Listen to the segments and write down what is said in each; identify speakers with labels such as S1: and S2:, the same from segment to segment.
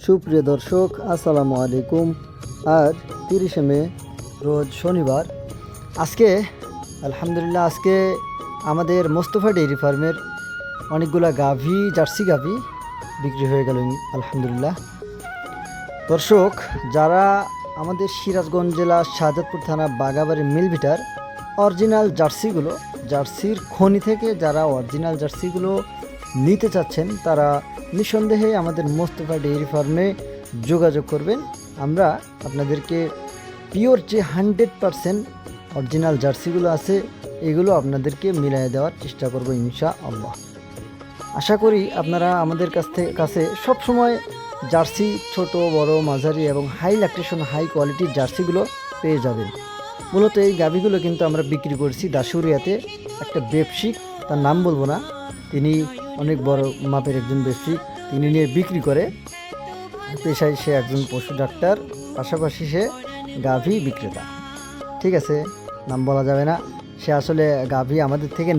S1: সুপ্রিয় দর্শক, আসসালামু আলাইকুম। আজ 30শে মে রোজ শনিবার। আজকে আলহামদুলিল্লাহ আমাদের মোস্তফা ডেইরি ফার্মের অনেকগুলা গাভী, জার্সি গাভী বিক্রি হয়ে গেল আলহামদুলিল্লাহ। দর্শক, যারা আমাদের সিরাজগঞ্জ জেলা শাহজাদপুর থানা বাগাবাড়ি মিলভিটার অরিজিনাল জার্সির খনি থেকে যারা অরিজিনাল জার্সিগুলো নিতে চাচ্ছেন, তারা নিঃসন্দেহে আমাদের মোস্তফা ডেইরি ফার্মে যোগাযোগ করবেন। আমরা আপনাদেরকে পিওর যে 100% অরিজিনাল জার্সিগুলো আছে, এগুলো আপনাদেরকে মিলিয়ে দেওয়ার চেষ্টা করব ইনশাআল্লাহ। আশা করি আপনারা আমাদের কাছে সবসময় জার্সি ছোট বড় মাঝারি এবং হাই ল্যাকটেশন হাই কোয়ালিটির জার্সিগুলো পেয়ে যাবেন। মূলত এই গাভীগুলো কিন্তু আমরা বিক্রি করছি দাসুরিয়াতে একটা ব্যবসায়িক, তার নাম বলবো না, তিনি অনেক বড় মাপের একজন ব্যবসায়িক, তিনি নিয়ে বিক্রি করে। পেশায় সে একজন পশু ডাক্তার, পাশাপাশি সে গাভী বিক্রেতা। ঠিক আছে, নাম বলা যাবে না। সে আসলে গাভী আমাদের থেকে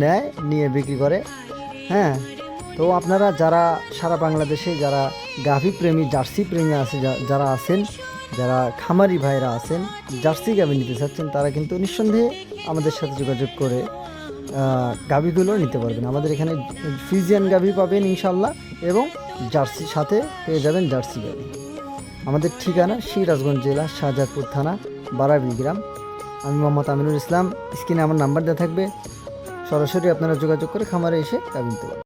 S1: নিয়ে বিক্রি করে। হ্যাঁ, তো আপনারা যারা সারা বাংলাদেশে যারা গাভী প্রেমী, জার্সি প্রেমী যারা আছেন, যারা খামারি ভাইরা আছেন, জার্সি গাভী নিতে চাচ্ছেন, তারা কিন্তু নিঃসন্দেহে আমাদের সাথে যোগাযোগ করে গাভীগুলো নিতে পারবেন। আমাদের এখানে ফ্রিজিয়ান গাভী পাবেন ইনশাল্লাহ, এবং জার্সির সাথে পেয়ে যাবেন জার্সি গাভী। আমাদের ঠিকানা সিরাজগঞ্জ জেলা শাহজাদপুর থানা বারাবিল গ্রাম। আমি মোহাম্মদ আমিনুল ইসলাম। স্ক্রিনে আমার নাম্বার দেওয়া থাকবে, সরাসরি আপনারা যোগাযোগ করে খামারে এসে গাভী নিতে পারবেন।